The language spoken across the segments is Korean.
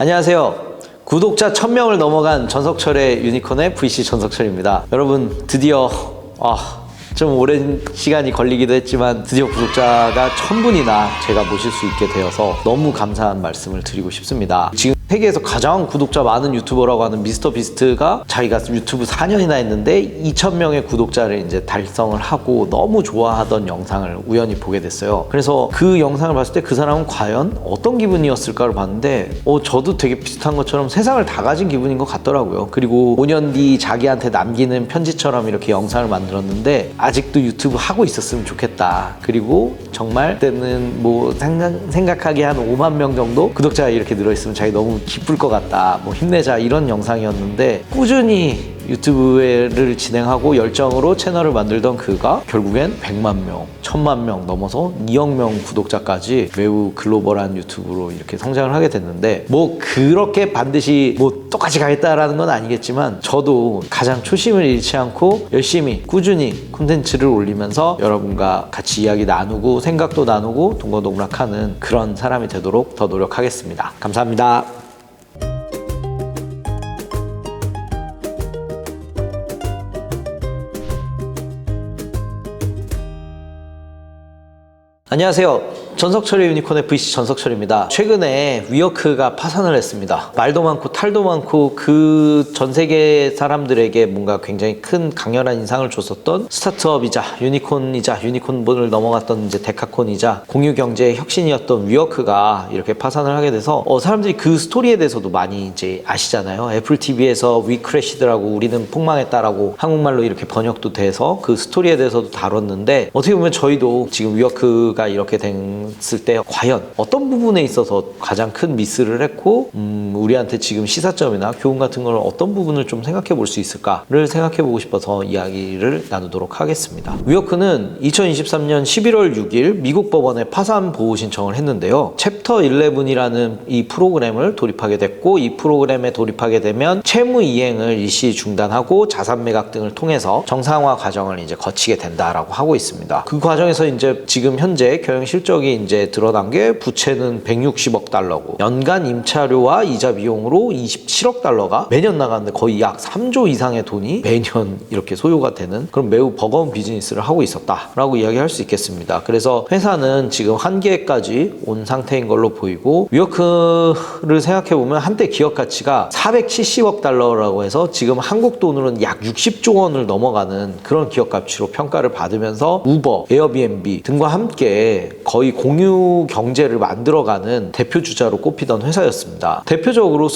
안녕하세요. 구독자 1000명을 넘어간 전석철의 유니콘의 VC 전석철입니다. 여러분 드디어 좀 오랜 시간이 걸리기도 했지만 드디어 구독자가 1000분이나 제가 모실 수 있게 되어서 너무 감사한 말씀을 드리고 싶습니다. 지금 세계에서 가장 구독자 많은 유튜버라고 하는 미스터 비스트가 자기가 유튜브 4년이나 했는데 2000명의 구독자를 이제 달성을 하고 너무 좋아하던 영상을 우연히 보게 됐어요. 그래서 그 영상을 봤을 때 그 사람은 과연 어떤 기분이었을까를 봤는데 저도 되게 비슷한 것처럼 세상을 다 가진 기분인 것 같더라고요. 그리고 5년 뒤 자기한테 남기는 편지처럼 이렇게 영상을 만들었는데 아직도 유튜브 하고 있었으면 좋겠다. 그리고 정말 그때는 뭐 생각하기에 한 5만 명 정도 구독자가 이렇게 늘어있으면 자기 너무 기쁠 것 같다. 뭐 힘내자 이런 영상이었는데 꾸준히 유튜브를 진행하고 열정으로 채널을 만들던 그가 결국엔 100만 명, 1000만 명 넘어서 2억 명 구독자까지 매우 글로벌한 유튜브로 이렇게 성장을 하게 됐는데 뭐 그렇게 반드시 뭐 똑같이 가겠다라는 건 아니겠지만 저도 가장 초심을 잃지 않고 열심히 꾸준히 콘텐츠를 올리면서 여러분과 같이 이야기 나누고 생각도 나누고 동거동락하는 그런 사람이 되도록 더 노력하겠습니다. 감사합니다. 안녕하세요. 전석철의 유니콘의 VC 전석철입니다. 최근에 위워크가 파산을 했습니다. 말도 많고 탈도 많고 그 전 세계 사람들에게 뭔가 굉장히 큰 강렬한 인상을 줬었던 스타트업이자 유니콘이자 유니콘을 넘어갔던 이제 데카콘이자 공유경제의 혁신이었던 위워크가 이렇게 파산을 하게 돼서 사람들이 그 스토리에 대해서도 많이 이제 아시잖아요. 애플 TV에서 위 크래시드라고 우리는 폭망했다라고 한국말로 이렇게 번역도 돼서 그 스토리에 대해서도 다뤘는데 어떻게 보면 저희도 지금 위워크가 이렇게 됐을 때 과연 어떤 부분에 있어서 가장 큰 미스를 했고 우리한테 지금 시사점이나 교훈 같은 걸 어떤 부분을 좀 생각해 볼 수 있을까를 생각해 보고 싶어서 이야기를 나누도록 하겠습니다. 위워크는 2023년 11월 6일 미국 법원에 파산 보호 신청을 했는데요. 챕터 11이라는 이 프로그램을 돌입하게 됐고 이 프로그램에 돌입하게 되면 채무 이행을 일시 중단하고 자산 매각 등을 통해서 정상화 과정을 이제 거치게 된다라고 하고 있습니다. 그 과정에서 이제 지금 현재 경영 실적이 이제 드러난 게 부채는 160억 달러고 연간 임차료와 이자 비용으로 27억 달러가 매년 나가는데 거의 약 3조 이상의 돈이 매년 이렇게 소요가 되는 그런 매우 버거운 비즈니스를 하고 있었다라고 이야기할 수 있겠습니다. 그래서 회사는 지금 한계까지 온 상태인 걸로 보이고 위워크를 생각해보면 한때 기업 가치가 470억 달러라고 해서 지금 한국 돈으로는 약 60조 원을 넘어가는 그런 기업 가치로 평가를 받으면서 우버, 에어비앤비 등과 함께 거의 공유 경제를 만들어가는 대표 주자로 꼽히던 회사였습니다. 대표적으로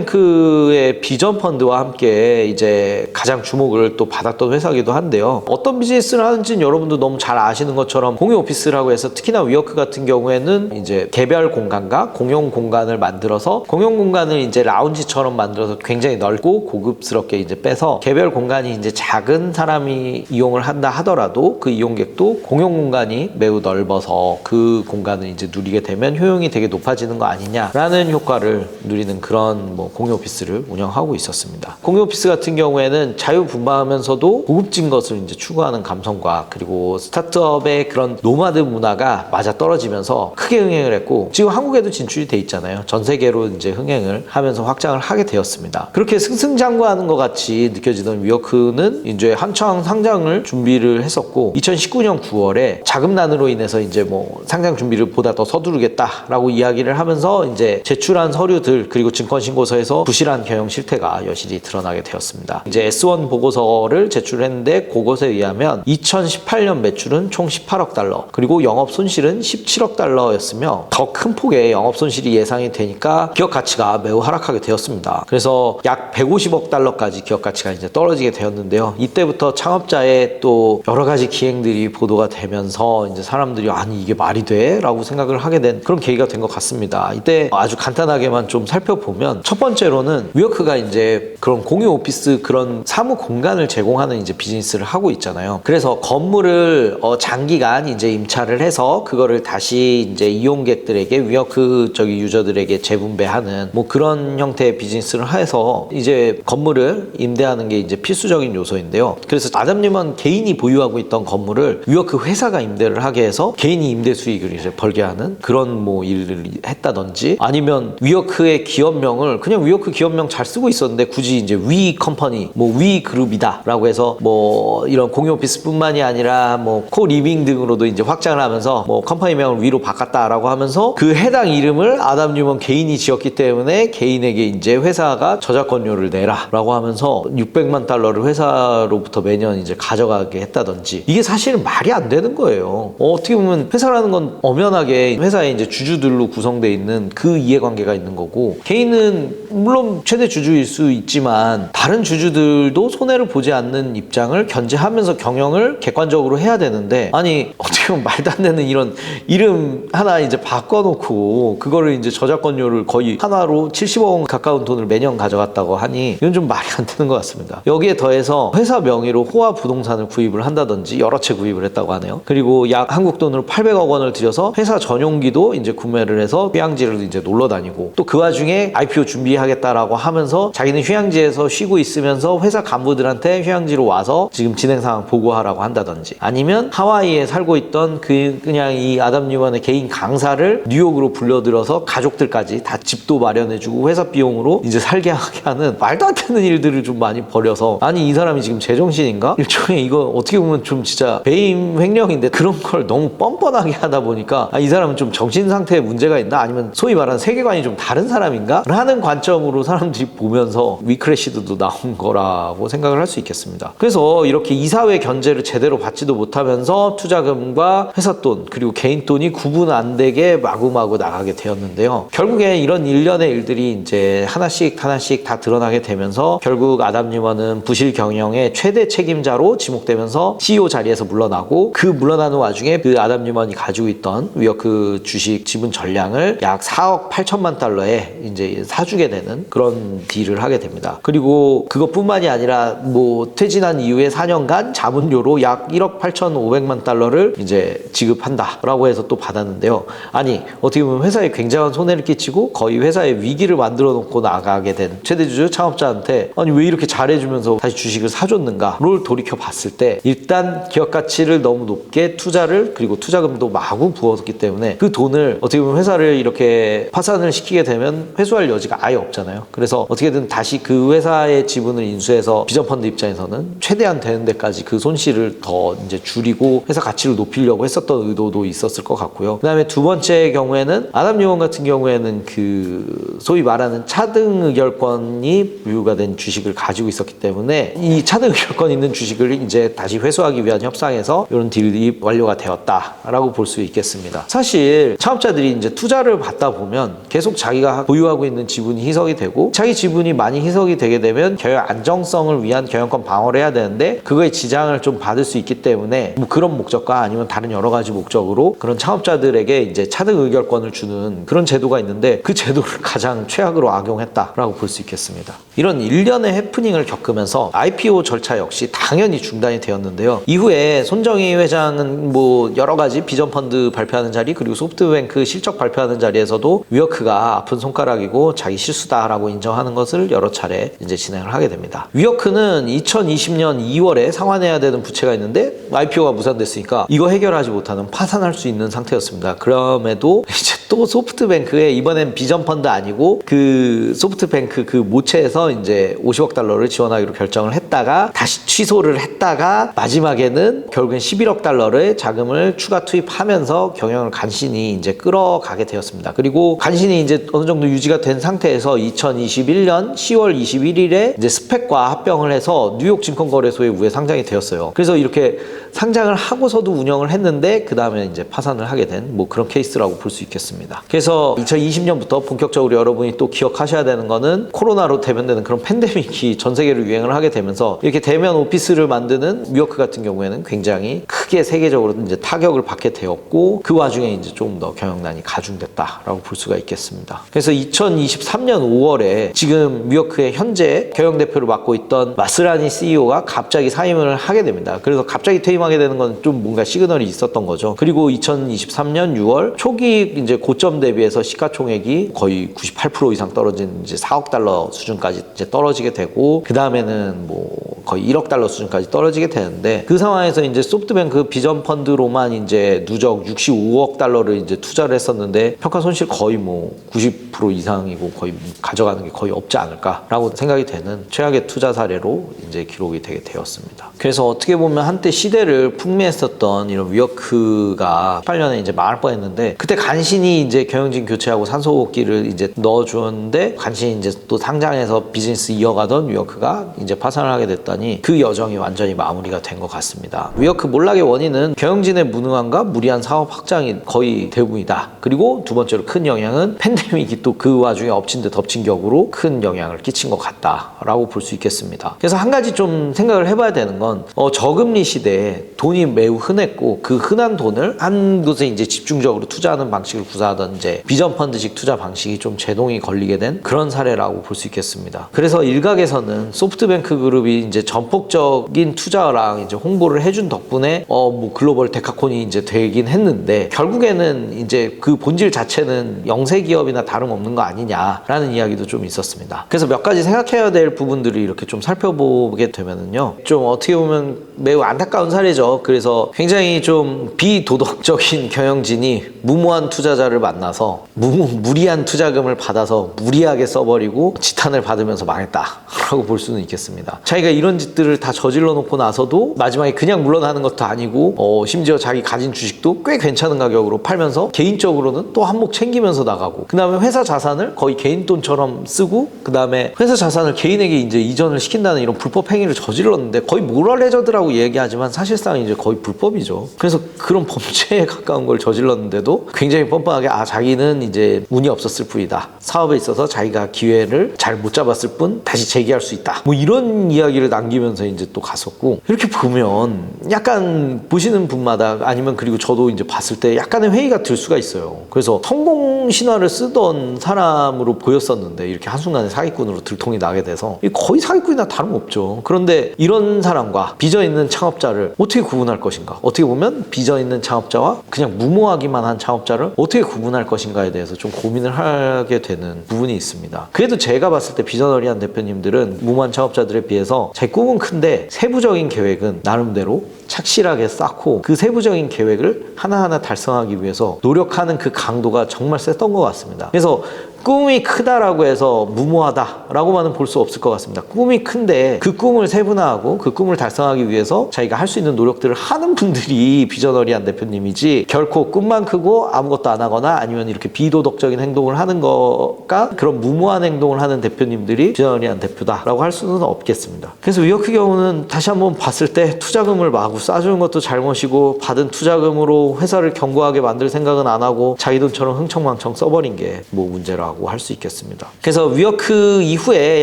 소프트뱅크의 비전 펀드와 함께 이제 가장 주목을 또 받았던 회사이기도 한데요. 어떤 비즈니스를 하는지는 여러분도 너무 잘 아시는 것처럼 공유 오피스라고 해서 특히나 위워크 같은 경우에는 이제 개별 공간과 공용 공간을 만들어서 공용 공간을 이제 라운지처럼 만들어서 굉장히 넓고 고급스럽게 이제 빼서 개별 공간이 이제 작은 사람이 이용을 한다 하더라도 그 이용객도 공용 공간이 매우 넓어서 그 공간을 이제 누리게 되면 효용이 되게 높아지는 거 아니냐라는 효과를 누리는 그런 공유 오피스를 운영하고 있었습니다. 공유 오피스 같은 경우에는 자유분방하면서도 고급진 것을 이제 추구하는 감성과 그리고 스타트업의 그런 노마드 문화가 맞아떨어지면서 크게 흥행을 했고 지금 한국에도 진출이 돼 있잖아요. 전 세계로 이제 흥행을 하면서 확장을 하게 되었습니다. 그렇게 승승장구하는 것 같이 느껴지던 위워크는 이제 한창 상장을 준비를 했었고 2019년 9월에 자금난으로 인해서 이제 상장 준비를 보다 더 서두르겠다라고 이야기를 하면서 이제 제출한 서류들 그리고 증권신고서에서 부실한 경영 실태가 여실히 드러나게 되었습니다. 이제 S1 보고서를 제출했는데 그것에 의하면 2018년 매출은 총 18억 달러 그리고 영업 손실은 17억 달러였으며 더 큰 폭의 영업 손실이 예상이 되니까 기업 가치가 매우 하락하게 되었습니다. 그래서 약 150억 달러까지 기업 가치가 이제 떨어지게 되었는데요. 이때부터 창업자의 또 여러 가지 기행들이 보도가 되면서 이제 사람들이 아니 이게 말이 돼? 라고 생각을 하게 된 그런 계기가 된 것 같습니다. 이때 아주 간단하게만 좀 살펴보면 첫 번째로는 위워크가 이제 그런 공유 오피스 그런 사무 공간을 제공하는 이제 비즈니스를 하고 있잖아요. 그래서 건물을 장기간 이제 임차를 해서 그거를 다시 이제 이용객들에게 위워크 유저들에게 재분배하는 그런 형태의 비즈니스를 해서 이제 건물을 임대하는 게 이제 필수적인 요소인데요. 그래서 아담 뉴먼 개인이 보유하고 있던 건물을 위워크 회사가 임대를 하게 해서 개인이 임대 수익을 이익을 이제 벌게 하는 그런 뭐 일을 했다든지, 아니면 위워크의 기업명을 그냥 위워크 기업명 잘 쓰고 있었는데 굳이 이제 위 컴퍼니, 뭐 위 그룹이다라고 해서 뭐 이런 공유 오피스뿐만이 아니라 뭐 코리빙 등으로도 이제 확장을 하면서 뭐 컴퍼니명을 위로 바꿨다라고 하면서 그 해당 이름을 아담 뉴먼 개인이 지었기 때문에 개인에게 이제 회사가 저작권료를 내라라고 하면서 600만 달러를 회사로부터 매년 이제 가져가게 했다든지, 이게 사실 말이 안 되는 거예요. 어떻게 보면 회사라는 건 엄연하게 회사의 이제 주주들로 구성되어 있는 그 이해관계가 있는 거고, 개인은 물론 최대 주주일 수 있지만 다른 주주들도 손해를 보지 않는 입장을 견제하면서 경영을 객관적으로 해야 되는데, 아니 어떻게 보면 말도 안 되는 이런 이름 하나 이제 바꿔놓고 그거를 이제 저작권료를 거의 하나로 70억 원 가까운 돈을 매년 가져갔다고 하니 이건 좀 말이 안 되는 것 같습니다. 여기에 더해서 회사 명의로 호화 부동산을 구입을 한다든지 여러 채 구입을 했다고 하네요. 그리고 약 한국 돈으로 800억 원을 들여서 회사 전용기도 이제 구매를 해서 휴양지를 이제 놀러 다니고, 또 그 와중에 IPO 준비하겠다라고 하면서 자기는 휴양지에서 쉬고 있으면서 회사 간부들한테 휴양지로 와서 지금 진행 상황 보고하라고 한다든지, 아니면 하와이에 살고 있던 그냥 이 아담 뉴먼의 개인 강사를 뉴욕으로 불러들여서 가족들까지 다 집도 마련해주고 회사 비용으로 이제 살게 하게 하는 말도 안 되는 일들을 좀 많이 벌여서, 아니 이 사람이 지금 제정신인가? 일종의 이거 어떻게 보면 좀 진짜 배임 횡령인데 그런 걸 너무 뻔뻔하게 하다 보니까 이 사람은 좀 정신 상태에 문제가 있나? 아니면 소위 말하는 세계관이 좀 다른 사람인가? 라는 관점으로 사람들이 보면서 위크래시드도 나온 거라고 생각을 할 수 있겠습니다. 그래서 이렇게 이사회 견제를 제대로 받지도 못하면서 투자금과 회사 돈 그리고 개인 돈이 구분 안 되게 마구마구 나가게 되었는데요. 결국에 이런 일련의 일들이 이제 하나씩 다 드러나게 되면서 결국 아담 뉴먼은 부실 경영의 최대 책임자로 지목되면서 CEO 자리에서 물러나고, 그 물러나는 와중에 그 아담 뉴먼이 가지고 있던 위워크 주식 지분 전량을 약 4억 8천만 달러에 이제 사주게 되는 그런 딜을 하게 됩니다. 그리고 그것뿐만이 아니라 뭐 퇴진한 이후에 4년간 자문료로 약 1억 8,500만 달러를 이제 지급한다라고 해서 또 받았는데요. 아니 어떻게 보면 회사에 굉장한 손해를 끼치고 거의 회사의 위기를 만들어 놓고 나가게 된 최대주주 창업자한테 아니 왜 이렇게 잘해주면서 다시 주식을 사줬는가를 돌이켜 봤을 때, 일단 기업 가치를 너무 높게 투자를, 그리고 투자금도 마구 부었기 때문에 그 돈을 어떻게 보면 회사를 이렇게 파산을 시키게 되면 회수할 여지가 아예 없잖아요. 그래서 어떻게든 다시 그 회사의 지분을 인수해서 비전펀드 입장에서는 최대한 되는 데까지 그 손실을 더 이제 줄이고 회사 가치를 높이려고 했었던 의도도 있었을 것 같고요. 그 다음에 두 번째 경우에는 아담 뉴먼 같은 경우에는 그 소위 말하는 차등 의결권이 보유가 된 주식을 가지고 있었기 때문에 이 차등 의결권 있는 주식을 이제 다시 회수하기 위한 협상에서 이런 딜이 완료가 되었다라고 볼 수 있겠습니다. 사실 창업자들이 이제 투자를 받다 보면 계속 자기가 보유하고 있는 지분이 희석이 되고, 자기 지분이 많이 희석이 되게 되면 경영 안정성을 위한 경영권 방어를 해야 되는데 그거에 지장을 좀 받을 수 있기 때문에 뭐 그런 목적과 아니면 다른 여러 가지 목적으로 그런 창업자들에게 이제 차등 의결권을 주는 그런 제도가 있는데, 그 제도를 가장 최악으로 악용했다라고 볼 수 있겠습니다. 이런 일련의 해프닝을 겪으면서 IPO 절차 역시 당연히 중단이 되었는데요. 이후에 손정희 회장은 뭐 여러 가지 비전 펀드 발표하는 자리, 그리고 소프트뱅크 실적 발표하는 자리에서도 위워크가 아픈 손가락이고 자기 실수다라고 인정하는 것을 여러 차례 이제 진행을 하게 됩니다. 위워크는 2020년 2월에 상환해야 되는 부채가 있는데 IPO가 무산됐으니까 이거 해결하지 못하는 파산할 수 있는 상태였습니다. 그럼에도 이제 또 소프트뱅크에 이번엔 비전 펀드 아니고 그 소프트뱅크 그 모체에서 이제 50억 달러를 지원하기로 결정을 했다가 다시 취소를 했다가 마지막에는 결국엔 11억 달러의 자금을 추가 투입하면서 경영을 간신히 이제 끌어가게 되었습니다. 그리고 간신히 이제 어느 정도 유지가 된 상태에서 2021년 10월 21일에 이제 스펙과 합병을 해서 뉴욕 증권거래소에 우회 상장이 되었어요. 그래서 이렇게 상장을 하고서도 운영을 했는데 그 다음에 이제 파산을 하게 된 뭐 그런 케이스라고 볼 수 있겠습니다. 그래서 2020년부터 본격적으로 여러분이 또 기억하셔야 되는 거는 코로나로 대변되는 그런 팬데믹이 전 세계로 유행을 하게 되면서 이렇게 대면 오피스를 만드는 위워크 같은 경우에는 굉장히 크게 세계적으로 이제 타격을 받게 되었고, 그 와중에 이제 좀 더 경영난이 가중됐다라고 볼 수가 있겠습니다. 그래서 2023년 5월에 지금 위워크의 현재 경영 대표를 맡고 있던 마스라니 CEO가 갑자기 사임을 하게 됩니다. 그래서 갑자기 퇴임하게 되는 건 좀 뭔가 시그널이 있었던 거죠. 그리고 2023년 6월 초기 이제 고점 대비해서 시가총액이 거의 98% 이상 떨어진 이제 4억 달러 수준까지 이제 떨어지게 되고, 그 다음에는 뭐 거의 1억 달러 수준까지 떨어지게 되는데 그 상황에서 이제 소프트뱅크 비전 펀드로만 이제 누적 65억 달러를 이제 투자를 했었는데 평가 손실 거의 뭐 90% 이상이고 거의 가져가는 게 거의 없지 않을까라고 생각이 되는 최악의 투자 사례로 이제 기록이 되게 되었습니다. 그래서 어떻게 보면 한때 시대를 풍미했었던 이런 위어크가 18년에 이제 망할 뻔했는데 그때 간신히 이제 경영진 교체하고 산소호흡기를 이제 넣어주었는데 간신히 이제 또 상장해서 비즈니스 이어가던 위어크가 이제 파산을 하게 됐더니 그 여정이 완전히 마무리가 된 것 같습니다. 위어크 몰락의 원인은 경영진의 무능함과 무리한 사업 확장이 거의 대부분이다. 그리고 두 번째로 큰 영향은 팬데믹이 또 그 와중에 엎친 데 덮친 격으로 큰 영향을 끼친 것 같다라고 볼 수 있겠습니다. 그래서 한 가지 좀 생각을 해봐야 되는 건 저금리 시대에 돈이 매우 흔했고 그 흔한 돈을 한 곳에 이제 집중적으로 투자하는 방식을 구사하던 이제 비전 펀드식 투자 방식이 좀 제동이 걸리게 된 그런 사례라고 볼 수 있겠습니다. 그래서 일각에서는 소프트뱅크 그룹이 이제 전폭적인 투자랑 이제 홍보를 해준 덕분에 뭐 글로벌 데카콘이 이제 되긴 했는데 결국에는 이제 그 본질 자체는 영세 기업이나 다름없는 거 아니냐라는 이야기도 좀 있었습니다. 그래서 몇 가지 생각해야 될 부분들을 이렇게 좀 살펴보게 되면은요, 좀 어떻게 보면 매우 안타까운 사례죠. 그래서 굉장히 좀 비도덕적인 경영진이 무모한 투자자를 만나서 무리한 투자금을 받아서 무리하게 써버리고 지탄을 받으면서 망했다라고 볼 수는 있겠습니다. 자기가 이런 짓들을 다 저질러 놓고 나서도 마지막에 그냥 물러나는 것도 아니고 심지어 자기 가진 주식도 꽤 괜찮은 가격으로 팔면서 개인적으로는 또 한몫 챙기면서 나가고 그 다음에 회사 자산을 거의 개인 돈처럼 쓰고 그 다음에 회사 자산을 개인에게 이제 이전을 시킨다는 이런 불법 행위를 저질렀는데 거의 모럴 해저드라고 얘기하지만 사실상 이제 거의 불법이죠. 그래서 그런 범죄에 가까운 걸 저질렀는데도 굉장히 뻔뻔하게 자기는 이제 운이 없었을 뿐이다. 사업에 있어서 자기가 기회를 잘 못 잡았을 뿐 다시 재기할 수 있다. 뭐 이런 이야기를 남기면서 이제 또 갔었고 이렇게 보면 약간 보시는 분마다 아니면 그리고 저도 이제 봤을 때 약간의 회의가 들 수가 있어요. 그래서 성공 신화를 쓰던 사람으로 보였었는데 이렇게 한순간에 사기꾼으로 들통이 나게 돼서 거의 사기꾼이나 다름없죠. 그런데 이런 사람과 비전 있는 창업자를 어떻게 구분할 것인가? 어떻게 보면 비전 있는 창업자와 그냥 무모하기만 한 창업자를 어떻게 구분할 것인가에 대해서 좀 고민을 하게 되는 부분이 있습니다. 그래도 제가 봤을 때 비전어리한 대표님들은 무모한 창업자들에 비해서 제 꿈은 큰데 세부적인 계획은 나름대로 착실하게 쌓고 그 세부적인 계획을 하나하나 달성하기 위해서 노력하는 그 강도가 정말 셌던 것 같습니다. 그래서 꿈이 크다라고 해서 무모하다라고만은 볼 수 없을 것 같습니다. 꿈이 큰데 그 꿈을 세분화하고 그 꿈을 달성하기 위해서 자기가 할 수 있는 노력들을 하는 분들이 비전어리한 대표님이지 결코 꿈만 크고 아무것도 안 하거나 아니면 이렇게 비도덕적인 행동을 하는 거가 그런 무모한 행동을 하는 대표님들이 비전어리한 대표다라고 할 수는 없겠습니다. 그래서 위어크 경우는 다시 한번 봤을 때 투자금을 마구 쏴주는 것도 잘못이고 받은 투자금으로 회사를 견고하게 만들 생각은 안 하고 자기 돈처럼 흥청망청 써버린 게 뭐 문제라고 할 수 있겠습니다. 그래서 위어크 이후에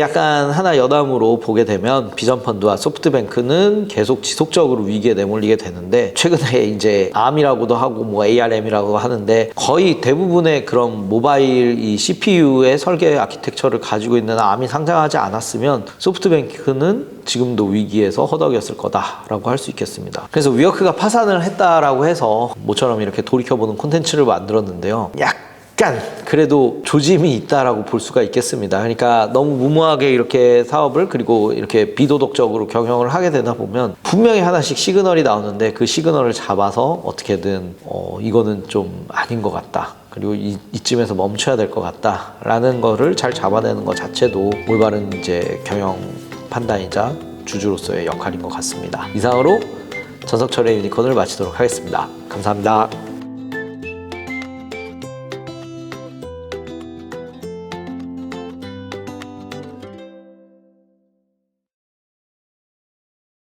약간 하나 여담으로 보게 되면 비전펀드와 소프트뱅크는 계속 지속적으로 위기에 내몰리게 되는데 최근에 이제 ARM이라고도 하고 뭐 ARM이라고 하는데 거의 대부분의 그런 모바일 이 CPU의 설계 아키텍처를 가지고 있는 ARM이 상장하지 않았으면 소프트뱅크는 지금도 위기에서 허덕였을 거다라고 할 수 있겠습니다. 그래서 위어크가 파산을 했다라고 해서 모처럼 이렇게 돌이켜보는 콘텐츠를 만들었는데요. 약간 그래도 조짐이 있다라고 볼 수가 있겠습니다. 그러니까 너무 무모하게 이렇게 사업을 그리고 이렇게 비도덕적으로 경영을 하게 되다 보면 분명히 하나씩 시그널이 나오는데 그 시그널을 잡아서 어떻게든 이거는 좀 아닌 것 같다. 그리고 이쯤에서 멈춰야 될 것 같다 라는 거를 잘 잡아내는 것 자체도 올바른 이제 경영 판단이자 주주로서의 역할인 것 같습니다. 이상으로 전석철의 유니콘을 마치도록 하겠습니다. 감사합니다.